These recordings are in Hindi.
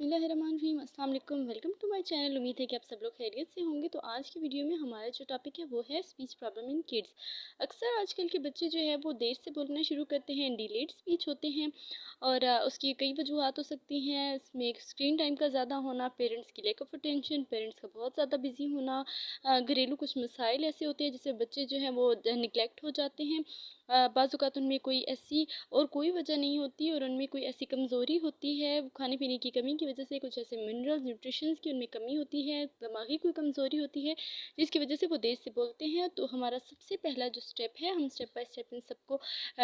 बिस्मिल्लाहिर्रहमानिर्रहीम। अस्सलाम वालेकुम, वेलकम टू माय चैनल। उम्मीद है कि आप सब लोग खैरियत से होंगे। तो आज की वीडियो में हमारा जो टॉपिक है वो है स्पीच प्रॉब्लम इन किड्स। अक्सर आजकल के बच्चे जो है वो देर से बोलना शुरू करते हैं, डिलेड स्पीच होते हैं और उसकी कई वजूहत हो सकती हैं। इसमें स्क्रीन टाइम का ज़्यादा होना, पेरेंट्स की लैक ऑफ अटेंशन, पेरेंट्स का बहुत ज़्यादा बिजी होना, घरेलू कुछ मसाइल ऐसे होते हैं जिससे बच्चे जो हैं वो निगलेक्ट हो जाते हैं। बाज़ औक़ात उनमें कोई ऐसी और कोई वजह नहीं होती और उनमें कोई ऐसी कमज़ोरी होती है खाने पीने की कमी की वजह से, कुछ ऐसे मिनरल्स न्यूट्रिशंस की उनमें कमी होती है, दिमागी कोई कमज़ोरी होती है जिसकी वजह से वो देर से बोलते हैं। तो हमारा सबसे पहला जो स्टेप है, हम स्टेप बाय स्टेप इन सबको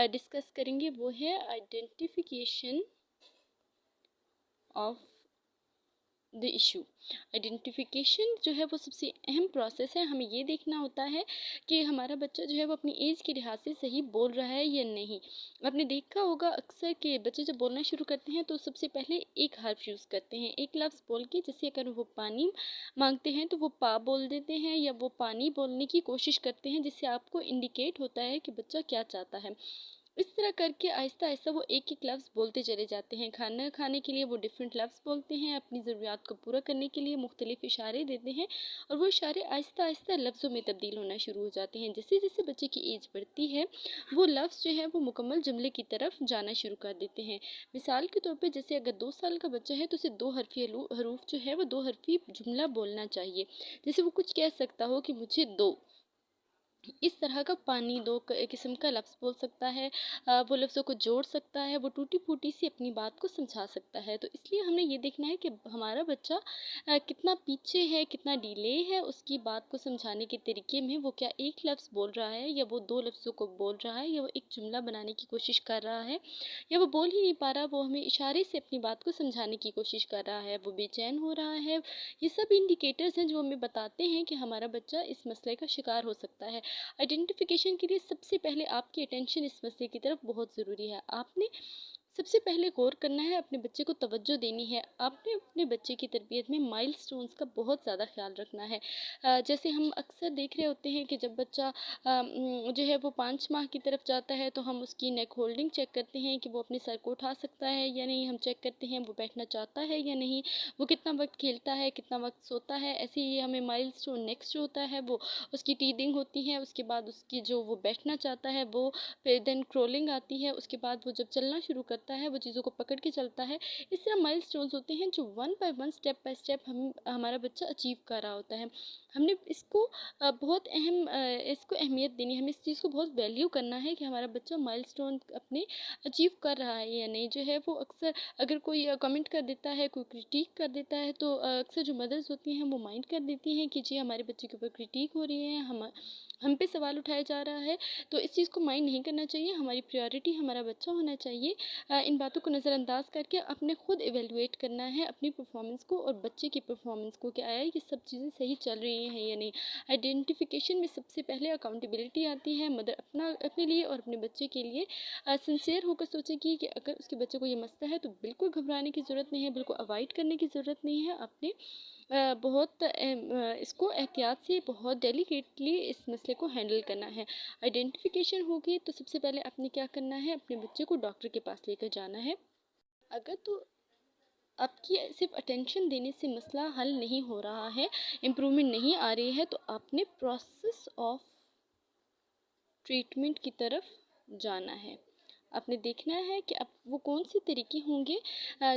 डिस्कस करेंगे, वो है identification of the issue. Identification जो है वो सबसे अहम प्रोसेस है। हमें ये देखना होता है कि हमारा बच्चा जो है वो अपनी एज के लिहाज से सही बोल रहा है या नहीं। आपने देखा होगा अक्सर कि बच्चे जब बोलना शुरू करते हैं तो सबसे पहले एक हर्फ यूज़ करते हैं, एक लफ्ज़ बोल के। जैसे अगर वो पानी मांगते हैं तो वो पा बोल देते हैं या वो पानी बोलने की कोशिश करते हैं, जिससे आपको इंडिकेट होता है कि बच्चा क्या चाहता है। इस तरह करके आहिस्ता आहिस्ता वो एक एक लफ्ज़ बोलते चले जाते हैं। खाना खाने के लिए वो डिफरेंट लफ्ज़ बोलते हैं, अपनी ज़रूरियात को पूरा करने के लिए मुख्तलिफ इशारे देते हैं और वो इशारे आहिस्ता आहिस्ता लफ्ज़ों में तब्दील होना शुरू हो जाते हैं। जैसे जैसे बच्चे की एज बढ़ती है वो लफ्ज़ जो है वो मुकम्मल जुमले की तरफ जाना शुरू कर देते हैं। मिसाल के तौर पर, जैसे अगर 2 साल का बच्चा है तो उसे 2 हरफी हरूफ जो है वो 2 हरफी जुमला बोलना चाहिए। जैसे वो कुछ कह सकता हो कि मुझे दो, इस तरह का पानी दो किस्म का लफ्ज़ बोल सकता है। वो लफ्ज़ों को जोड़ सकता है, वो टूटी फूटी सी अपनी बात को समझा सकता है। तो इसलिए हमें ये देखना है कि हमारा बच्चा कितना पीछे है, कितना डिले है उसकी बात को समझाने के तरीके में। वो क्या एक लफ्ज़ बोल रहा है या वो 2 लफ्ज़ों को बोल रहा है, या वो एक जुमला बनाने की कोशिश कर रहा है, या वो बोल ही नहीं पा रहा, वो हमें इशारे से अपनी बात को समझाने की कोशिश कर रहा है, वो बेचैन हो रहा है। ये सब इंडिकेटर्स हैं जो हमें बताते हैं कि हमारा बच्चा इस मसले का शिकार हो सकता है। आइडेंटिफिकेशन के लिए सबसे पहले आपकी अटेंशन इस मसले की तरफ बहुत ज़रूरी है। आपने सबसे पहले गौर करना है, अपने बच्चे को तवज्जो देनी है। आपने अपने बच्चे की तरबियत में माइलस्टोन्स का बहुत ज़्यादा ख्याल रखना है। जैसे हम अक्सर देख रहे होते हैं कि जब बच्चा जो है वो 5 माह की तरफ जाता है तो हम उसकी नेक होल्डिंग चेक करते हैं कि वो अपने सर को उठा सकता है या नहीं। हम चेक करते हैं वो बैठना चाहता है या नहीं, वो कितना वक्त खेलता है, कितना वक्त सोता है। ऐसे ही हमें माइलस्टोन नेक्स्ट जो होता है वो उसकी टीदिंग होती है, उसके बाद उसकी जो वो बैठना चाहता है वो, फिर देन क्रोलिंग आती है, उसके बाद वो जब चलना शुरू करता है, वो चीज़ों को पकड़ के चलता है। इस तरह माइलस्टोन्स होते हैं जो one by one, step by step हमारा बच्चा अचीव कर रहा होता है। हमने इसको बहुत इसको अहमियत देनी है, हमें इस चीज़ को बहुत वैल्यू करना है कि हमारा बच्चा माइलस्टोन अपने अचीव कर रहा है या नहीं। जो है वो अक्सर अगर कोई कमेंट कर देता है, कोई क्रिटिक कर देता है, तो अक्सर जो मदर्स होती हैं वो माइंड कर देती हैं कि जी हमारे बच्चे के ऊपर क्रिटिक हो रही है, हम पे सवाल उठाया जा रहा है। तो इस चीज़ को माइंड नहीं करना चाहिए। हमारी प्रायोरिटी हमारा बच्चा होना चाहिए। इन बातों को नज़रअंदाज करके अपने खुद इवेलुएट करना है अपनी परफॉर्मेंस को और बच्चे की परफॉर्मेंस को, कि आया ये सब चीज़ें सही चल रही हैं या नहीं। आइडेंटिफिकेशन में सबसे पहले अकाउंटेबिलिटी आती है। मदर अपने लिए और अपने बच्चे के लिए सिंसियर होकर सोचेगी कि अगर उसके बच्चे को ये मसला है तो बिल्कुल घबराने की ज़रूरत नहीं है, बिल्कुल अवॉइड करने की ज़रूरत नहीं है। अपने बहुत इसको एहतियात से, बहुत डेलिकेटली इस मसले को हैंडल करना है। आइडेंटिफिकेशन होगी तो सबसे पहले आपने क्या करना है, अपने बच्चे को डॉक्टर के पास लेकर जाना है। अगर तो आपकी सिर्फ अटेंशन देने से मसला हल नहीं हो रहा है, इम्प्रूवमेंट नहीं आ रही है, तो आपने प्रोसेस ऑफ ट्रीटमेंट की तरफ जाना है। आपने देखना है कि अब वो कौन से तरीके होंगे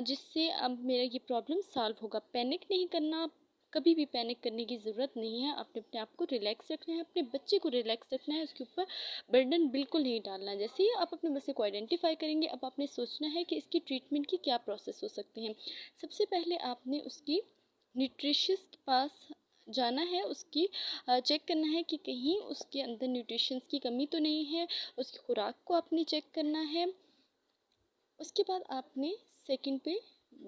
जिससे अब मेरा ये प्रॉब्लम सॉल्व होगा। पैनिक नहीं करना, कभी भी पैनिक करने की ज़रूरत नहीं है। आपने अपने आप को रिलैक्स रखना है, अपने बच्चे को रिलैक्स रखना है, उसके ऊपर बर्डन बिल्कुल नहीं डालना है। जैसे ही आप अपने बच्चे को आइडेंटिफाई करेंगे, अब आपने सोचना है कि इसकी ट्रीटमेंट की क्या प्रोसेस हो सकते हैं। सबसे पहले आपने उसकी न्यूट्रिशियस के पास जाना है, उसकी चेक करना है कि कहीं उसके अंदर न्यूट्रिशंस की कमी तो नहीं है। उसकी खुराक को आपने चेक करना है। उसके बाद आपने सेकंड पे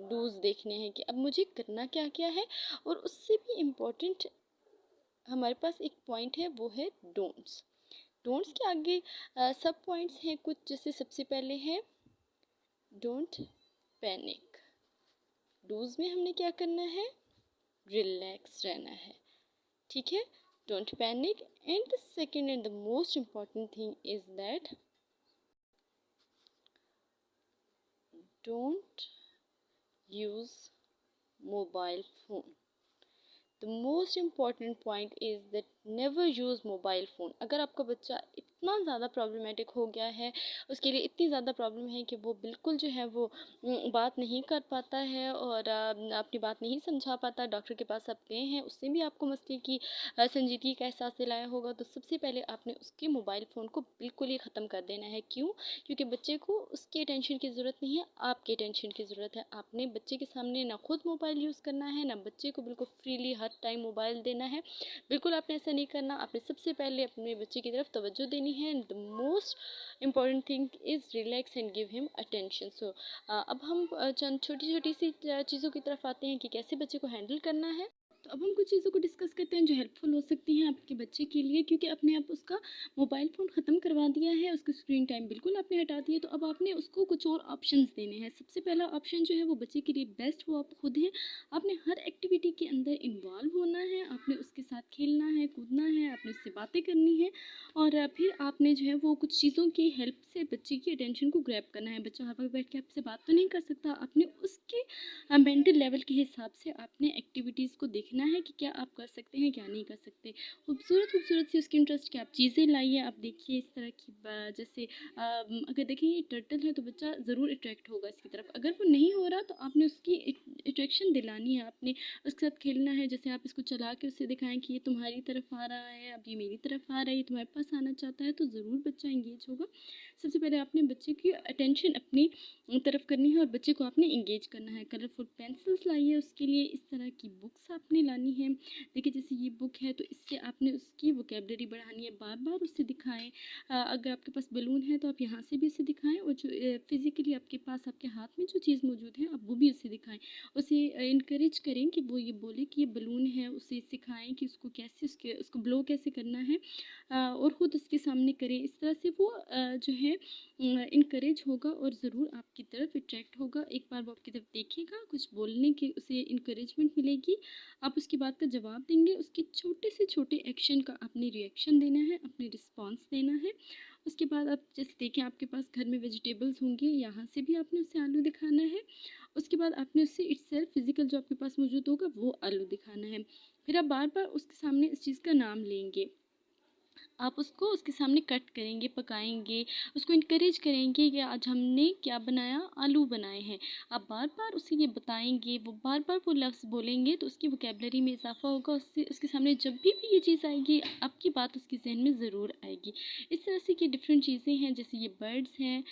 डोज देखने हैं कि अब मुझे करना क्या क्या है। और उससे भी इम्पोर्टेंट हमारे पास एक पॉइंट है, वो है डोंट्स। डोंट्स के आगे सब पॉइंट्स हैं कुछ, जैसे सबसे पहले है डोंट पैनिक। डोज में हमने क्या करना है, रिलैक्स रहना है, ठीक है। Don't panic. And the second and the most important thing is that don't use mobile phone. The most important point is that never use mobile phone. अगर आपका बच्चा इतना ज़्यादा प्रॉब्लमेटिक हो गया है, उसके लिए इतनी ज़्यादा प्रॉब्लम है कि वो बिल्कुल जो है वो बात नहीं कर पाता है और अपनी बात नहीं समझा पाता, डॉक्टर के पास आप गए हैं, उसने भी आपको मसले की संजीदगी का एहसास दिलाया होगा, तो सबसे पहले आपने उसके मोबाइल फ़ोन को बिल्कुल ही ख़त्म कर देना है। क्यों? क्योंकि बच्चे को उसकी अटेंशन की ज़रूरत नहीं है, आपकी अटेंशन की ज़रूरत है। आपने बच्चे के सामने ना खुद मोबाइल यूज़ करना है, ना बच्चे को बिल्कुल फ्रीली हर टाइम मोबाइल देना है। बिल्कुल आपने ऐसा नहीं करना। आपने सबसे पहले अपने बच्चे की तरफ तवज्जो देनी है। The most important thing is relax and give him attention. So अब हम चंद छोटी छोटी सी चीज़ों की तरफ आते हैं कि कैसे बच्चे को हैंडल करना है। तो अब हम कुछ चीज़ों को डिस्कस करते हैं जो हेल्पफुल हो सकती हैं आपके बच्चे के लिए, क्योंकि आपने आप उसका मोबाइल फ़ोन ख़त्म करवा दिया है, उसकी स्क्रीन टाइम बिल्कुल आपने हटा दिया, तो अब आपने उसको कुछ और ऑप्शंस देने हैं। सबसे पहला ऑप्शन जो है वो बच्चे के लिए बेस्ट वो आप खुद हैं। आपने हर एक्टिविटी के अंदर इन्वॉल्व होना है, आपने उसके साथ खेलना है, कूदना है, आपने उससे बातें करनी है और फिर आपने जो है वो कुछ चीज़ों की हेल्प से बच्चे की अटेंशन को ग्रैब करना है। बच्चा हर वक्त बैठ के आपसे बात तो नहीं कर सकता, आपने उसके मेंटल लेवल के हिसाब से आपने एक्टिविटीज़ को देखना है कि क्या आप कर सकते हैं, क्या नहीं कर सकते। खूबसूरत खूबसूरत सी उसकी इंटरेस्ट की आप चीज़ें लाइए। आप देखिए इस तरह की जैसे अगर देखिए ये टर्टल है तो बच्चा ज़रूर अट्रैक्ट होगा इसकी तरफ। अगर वो नहीं हो रहा तो आपने उसकी अट्रैक्शन दिलानी है, आपने उसके साथ खेलना है। जैसे आप इसको चला के उससे दिखाएं कि ये तुम्हारी तरफ आ रहा है, अब ये मेरी तरफ आ रहा है, ये तुम्हारे पास आना चाहता है, तो ज़रूर बच्चा इंगेज होगा। सबसे पहले आपने बच्चे की अटेंशन अपनी तरफ करनी है और बच्चे को आपने इंगेज करना है। कलरफुल पेंसिल्स लाइए उसके लिए, इस तरह की बुक्स आपने लानी है। देखिए जैसे ये बुक है तो इससे आपने उसकी वोकेबलरी बढ़ानी है, बार बार उससे दिखाएं। अगर आपके पास बलून है तो आप यहाँ से भी उसे दिखाएं और जो फिज़िकली आपके पास आपके हाथ में जो चीज़ मौजूद है आप वो भी उसे दिखाएं। उसे इनक्रेज करें कि वो ये बोले कि ये बलून है, उसे सिखाएं कि उसको कैसे उसको ब्लो कैसे करना है और ख़ुद उसके सामने करें। इस तरह से वो जो है इनकरेज होगा और ज़रूर आपकी तरफ अट्रैक्ट होगा। एक बार वो आपकी तरफ देखेगा, कुछ बोलने की उसे इनकरेजमेंट मिलेगी, आप उसकी बात का जवाब देंगे, उसके छोटे से छोटे एक्शन का आपने रिएक्शन देना है, अपने रिस्पॉन्स देना है। उसके बाद आप जैसे देखें आपके पास घर में वेजिटेबल्स होंगे, यहाँ से भी आपने उसे आलू दिखाना है। उसके बाद आपने उससे इटसेल्फ फिजिकल जो आपके पास मौजूद होगा वो आलू दिखाना है। फिर आप बार बार उसके सामने इस चीज़ का नाम लेंगे, आप उसको उसके सामने कट करेंगे, पकाएंगे, उसको इनकरेज करेंगे कि आज हमने क्या बनाया, आलू बनाए हैं। आप बार बार उसे ये बताएंगे, वो बार बार वो लफ्ज़ बोलेंगे तो उसकी वोकेबलरी में इजाफा होगा। उससे उसके सामने जब भी ये चीज़ आएगी आपकी बात उसके जहन में ज़रूर आएगी। इस तरह से कि डिफरेंट चीज़ें हैं, जैसे ये बर्ड्स हैं,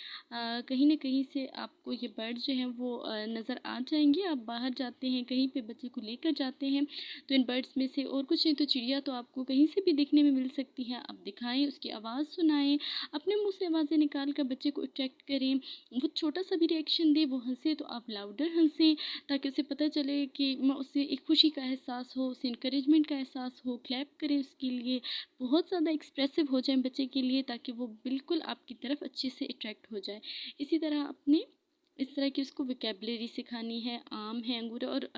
कहीं ना कहीं से आपको ये बर्ड्स जो हैं वो नज़र आ जाएंगे। आप बाहर जाते हैं कहीं पे बच्चे को लेकर जाते हैं तो इन बर्ड्स में से और कुछ नहीं तो चिड़िया तो आपको कहीं से भी देखने में मिल सकती है। आप दिखाएं, उसकी आवाज़ सुनाएं, अपने मुंह से आवाज़ें निकाल कर बच्चे को अट्रैक्ट करें। वो छोटा सा भी रिएक्शन दे, वो हंसे तो आप लाउडर हंसें ताकि उसे पता चले कि उसे एक खुशी का एहसास हो, उसे इंकरेजमेंट का एहसास हो। क्लैप करें उसके लिए, बहुत ज़्यादा एक्सप्रेसिव हो जाए बच्चे के लिए ताकि वो बिल्कुल आपकी तरफ अच्छे से अट्रैक्ट हो जाए। इसी तरह अपने इस तरह की उसको वोकेबलरी सिखानी है, आम है, अंगूर है, और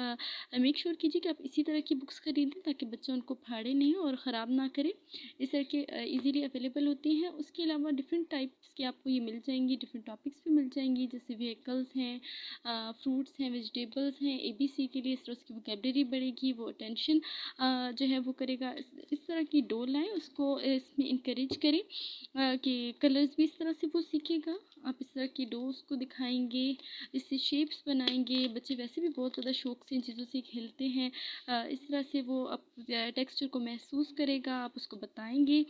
मेक श्योर कीजिए कि आप इसी तरह की बुक्स खरीदें ताकि बच्चा उनको फाड़े नहीं और ख़राब ना करे। इस तरह के इजीली अवेलेबल होती हैं। उसके अलावा डिफरेंट टाइप्स की आपको ये मिल जाएंगी, डिफरेंट टॉपिक्स भी मिल जाएंगी, जैसे व्हीकल्स हैं, फ्रूट्स हैं, वेजिटेबल्स हैं। ABC के लिए इस तरह उसकी वोकेबलरी बढ़ेगी, वो अटेंशन जो है वो करेगा। इस तरह की डो लाएँ, उसको इसमें इनकरेज करें कि कलर्स भी इस तरह से वो सीखेगा। आप इस तरह की डो उसको दिखाएंगे, इससे शेप्स बनाएंगे। बच्चे वैसे भी बहुत ज़्यादा शौक से इन चीज़ों से खेलते हैं। इस तरह से वो अब टेक्सचर को महसूस करेगा, आप उसको बताएंगे,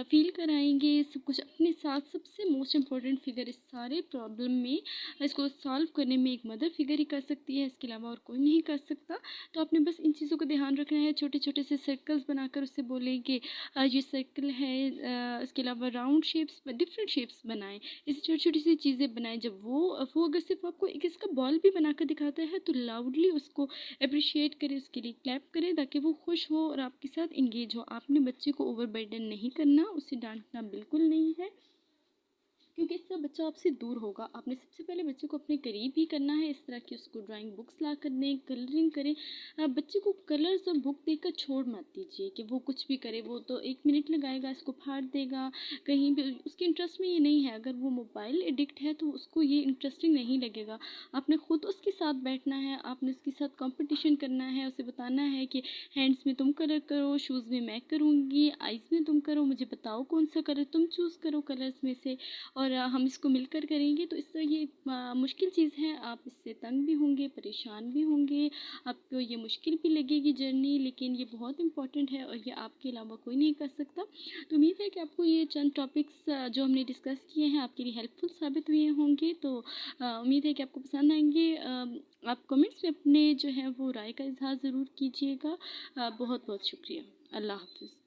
फील कराएंगे सब कुछ अपने साथ। सबसे मोस्ट इम्पॉर्टेंट फिगर इस सारे प्रॉब्लम में, इसको सॉल्व करने में एक मदर फिगर ही कर सकती है, इसके अलावा और कोई नहीं कर सकता। तो आपने बस इन चीज़ों का ध्यान रखना है। छोटे छोटे से सर्कल्स बनाकर उससे बोलें कि ये सर्कल है, इसके अलावा राउंड शेप्स, डिफरेंट शेप्स बनाएं। इस छोटी छोटी सी चीज़ें बनाएं। जब वो अगर सिर्फ आपको एक इसका बॉल भी बना कर दिखाता है तो लाउडली उसको अप्रिशिएट करें, उसके लिए क्लैप करें ताकि वो खुश हो और आपके साथ इंगेज हो। आपने बच्चे को ओवरबर्डन नहीं करना, उसे डांटना बिल्कुल नहीं है। क्योंकि इससे बच्चा आपसे दूर होगा। आपने सबसे पहले बच्चे को अपने करीब ही करना है, इस तरह की उसको ड्राइंग बुक्स ला कर दें, कलरिंग करें। बच्चे को कलर्स और बुक देकर छोड़ मत दीजिए कि वो कुछ भी करे, वो तो 1 मिनट लगाएगा, इसको फाड़ देगा, कहीं भी उसके इंटरेस्ट में ये नहीं है। अगर वो मोबाइल एडिक्ट है तो उसको ये इंटरेस्टिंग नहीं लगेगा। आपने खुद उसके साथ बैठना है, आपने उसके साथ कंपटीशन करना है, उसे बताना है कि हैंड्स में तुम कलर करो, शूज़ में मैं करूँगी, आइज़ में तुम करो, मुझे बताओ कौन सा कलर तुम चूज़ करो कलर्स में से, और हम इसको मिलकर करेंगे। तो इस तरह ये मुश्किल चीज़ है, आप इससे तंग भी होंगे, परेशान भी होंगे, आपको ये मुश्किल भी लगेगी जर्नी, लेकिन ये बहुत इम्पॉर्टेंट है और ये आपके अलावा कोई नहीं कर सकता। तो उम्मीद है कि आपको ये चंद टॉपिक्स जो हमने डिस्कस किए हैं आपके लिए हेल्पफुल साबित हुए होंगे। तो उम्मीद है कि आपको पसंद आएंगे। आप कमेंट्स में अपने जो है वो राय का इजहार ज़रूर कीजिएगा। बहुत बहुत शुक्रिया। अल्लाह हाफ़िज़।